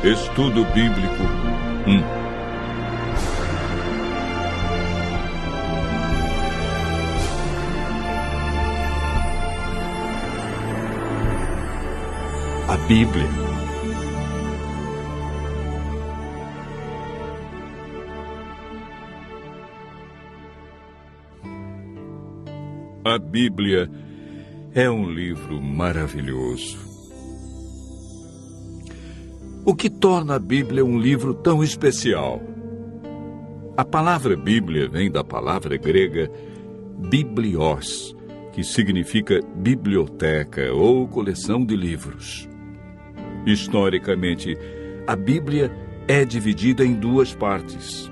Estudo Bíblico 1. A Bíblia. A Bíblia é um livro maravilhoso. O que torna a Bíblia um livro tão especial? A palavra Bíblia vem da palavra grega biblios, que significa biblioteca ou coleção de livros. Historicamente, a Bíblia é dividida em duas partes.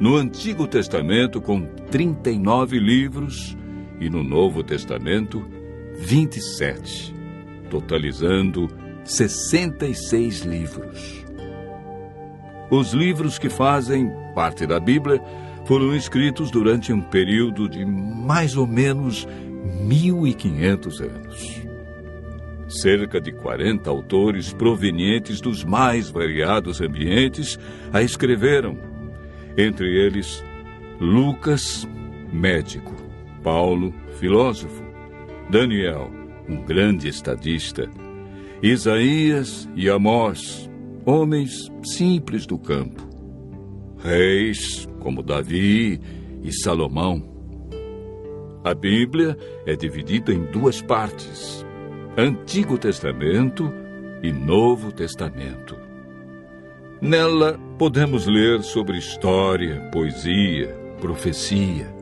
No Antigo Testamento, com 39 livros, e no Novo Testamento, 27, totalizando 66 livros. Os livros que fazem parte da Bíblia foram escritos durante um período de mais ou menos 1.500 anos. Cerca de 40 autores provenientes dos mais variados ambientes a escreveram, entre eles Lucas, médico, Paulo, filósofo, Daniel, um grande estadista, Isaías e Amós, homens simples do campo, reis como Davi e Salomão. A Bíblia é dividida em duas partes, Antigo Testamento e Novo Testamento. Nela podemos ler sobre história, poesia, profecia,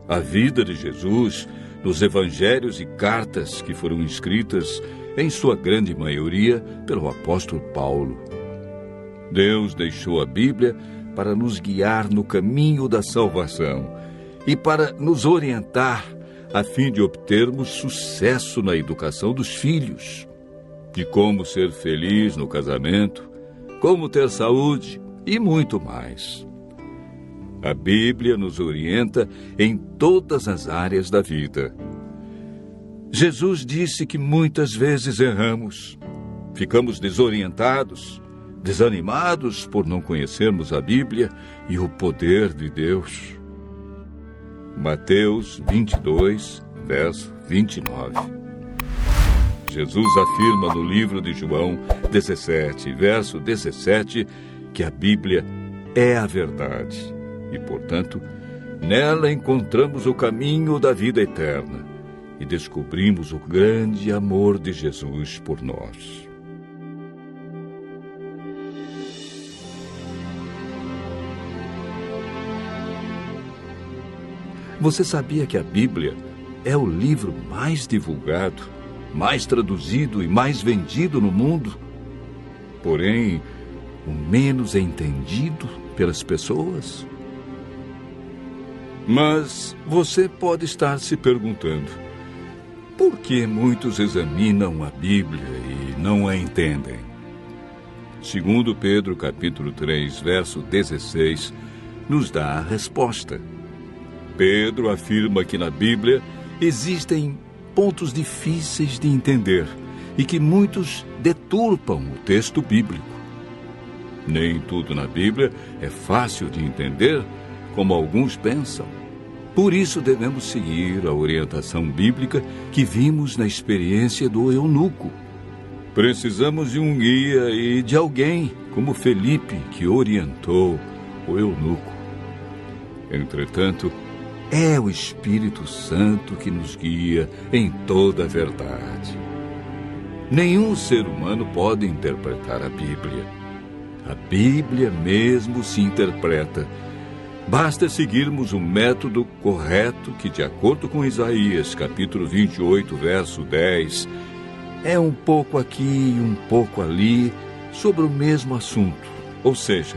a vida de Jesus nos evangelhos e cartas que foram escritas, em sua grande maioria, pelo apóstolo Paulo. Deus deixou a Bíblia para nos guiar no caminho da salvação e para nos orientar a fim de obtermos sucesso na educação dos filhos, de como ser feliz no casamento, como ter saúde e muito mais. A Bíblia nos orienta em todas as áreas da vida. Jesus disse que muitas vezes erramos, ficamos desorientados, desanimados por não conhecermos a Bíblia e o poder de Deus. Mateus 22, verso 29. Jesus afirma no livro de João 17, verso 17, que a Bíblia é a verdade. E, portanto, nela encontramos o caminho da vida eterna e descobrimos o grande amor de Jesus por nós. Você sabia que a Bíblia é o livro mais divulgado, mais traduzido e mais vendido no mundo? Porém, o menos entendido pelas pessoas? Mas você pode estar se perguntando, por que muitos examinam a Bíblia e não a entendem? Segundo Pedro, capítulo 3, verso 16, nos dá a resposta. Pedro afirma que na Bíblia existem pontos difíceis de entender e que muitos deturpam o texto bíblico. Nem tudo na Bíblia é fácil de entender, como alguns pensam. Por isso devemos seguir a orientação bíblica que vimos na experiência do eunuco. Precisamos de um guia e de alguém como Felipe, que orientou o eunuco. Entretanto, é o Espírito Santo que nos guia em toda a verdade. Nenhum ser humano pode interpretar a Bíblia. A Bíblia mesmo se interpreta. Basta seguirmos o método correto que, de acordo com Isaías, capítulo 28, verso 10, é um pouco aqui e um pouco ali sobre o mesmo assunto. Ou seja,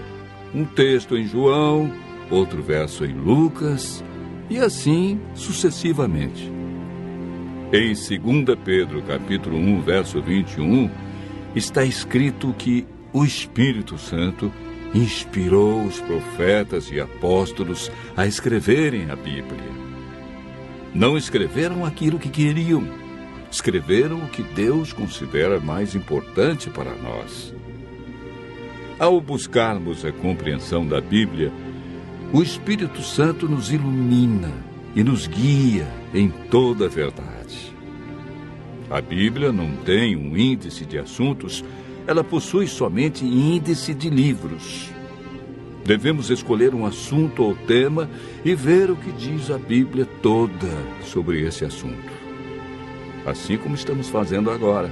um texto em João, outro verso em Lucas, e assim sucessivamente. Em 2 Pedro, capítulo 1, verso 21, está escrito que o Espírito Santo inspirou os profetas e apóstolos a escreverem a Bíblia. Não escreveram aquilo que queriam, escreveram o que Deus considera mais importante para nós. Ao buscarmos a compreensão da Bíblia, o Espírito Santo nos ilumina e nos guia em toda a verdade. A Bíblia não tem um índice de assuntos, ela possui somente índice de livros. Devemos escolher um assunto ou tema e ver o que diz a Bíblia toda sobre esse assunto. Assim como estamos fazendo agora.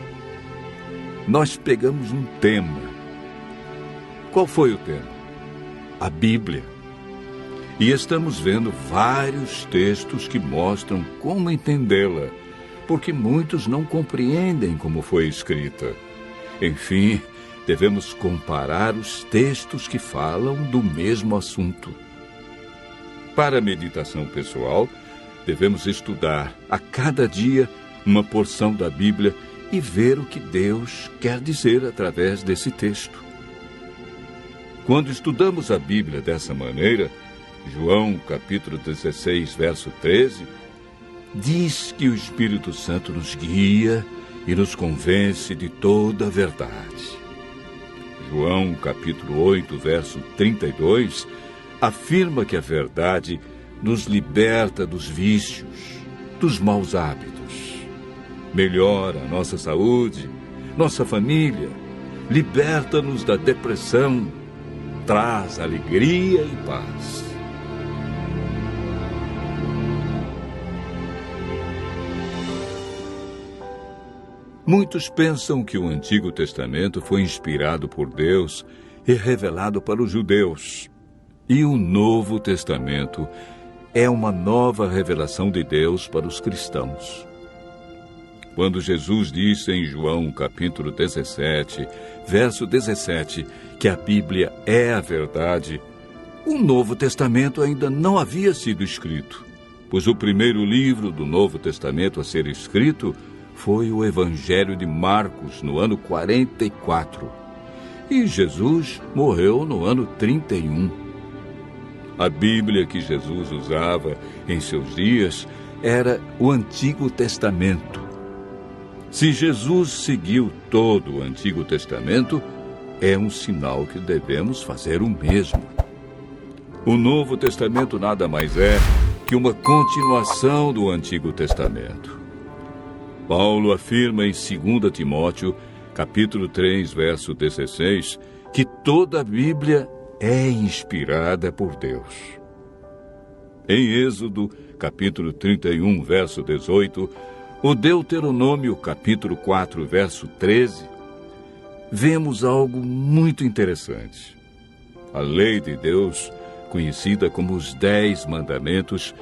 Nós pegamos um tema. Qual foi o tema? A Bíblia. E estamos vendo vários textos que mostram como entendê-la, porque muitos não compreendem como foi escrita. Enfim, devemos comparar os textos que falam do mesmo assunto. Para a meditação pessoal, devemos estudar a cada dia uma porção da Bíblia e ver o que Deus quer dizer através desse texto. Quando estudamos a Bíblia dessa maneira, João, capítulo 16, verso 13, diz que o Espírito Santo nos guia e nos convence de toda a verdade. João, capítulo 8, verso 32, afirma que a verdade nos liberta dos vícios, dos maus hábitos, melhora a nossa saúde, nossa família, liberta-nos da depressão, traz alegria e paz. Muitos pensam que o Antigo Testamento foi inspirado por Deus e revelado para os judeus. E o Novo Testamento é uma nova revelação de Deus para os cristãos. Quando Jesus disse em João capítulo 17, verso 17, que a Bíblia é a verdade, o Novo Testamento ainda não havia sido escrito, pois o primeiro livro do Novo Testamento a ser escrito foi o Evangelho de Marcos, no ano 44. E Jesus morreu no ano 31. A Bíblia que Jesus usava em seus dias era o Antigo Testamento. Se Jesus seguiu todo o Antigo Testamento, é um sinal que devemos fazer o mesmo. O Novo Testamento nada mais é que uma continuação do Antigo Testamento. Paulo afirma em 2 Timóteo, capítulo 3, verso 16, que toda a Bíblia é inspirada por Deus. Em Êxodo, capítulo 31, verso 18, o Deuteronômio, capítulo 4, verso 13, vemos algo muito interessante. A lei de Deus, conhecida como os 10 Mandamentos,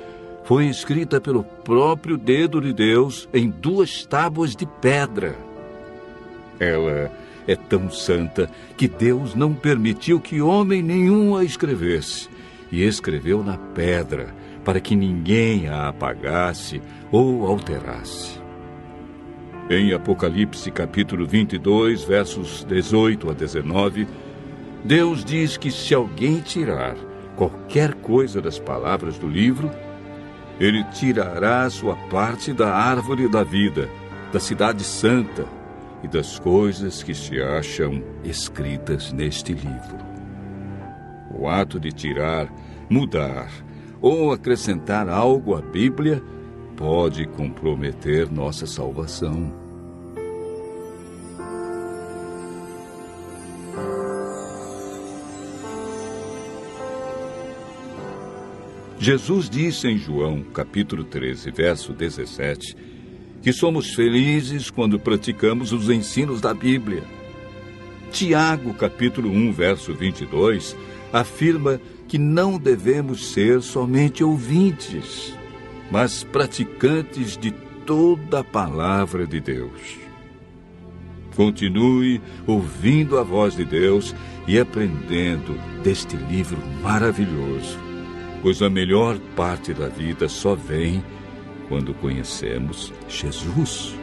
foi escrita pelo próprio dedo de Deus em 2 tábuas de pedra. Ela é tão santa que Deus não permitiu que homem nenhum a escrevesse, e escreveu na pedra, para que ninguém a apagasse ou alterasse. Em Apocalipse capítulo 22, versos 18 a 19, Deus diz que se alguém tirar qualquer coisa das palavras do livro, Ele tirará a sua parte da árvore da vida, da cidade santa e das coisas que se acham escritas neste livro. O ato de tirar, mudar ou acrescentar algo à Bíblia pode comprometer nossa salvação. Jesus disse em João, capítulo 13, verso 17, que somos felizes quando praticamos os ensinos da Bíblia. Tiago, capítulo 1, verso 22, afirma que não devemos ser somente ouvintes, mas praticantes de toda a palavra de Deus. Continue ouvindo a voz de Deus e aprendendo deste livro maravilhoso, pois a melhor parte da vida só vem quando conhecemos Jesus.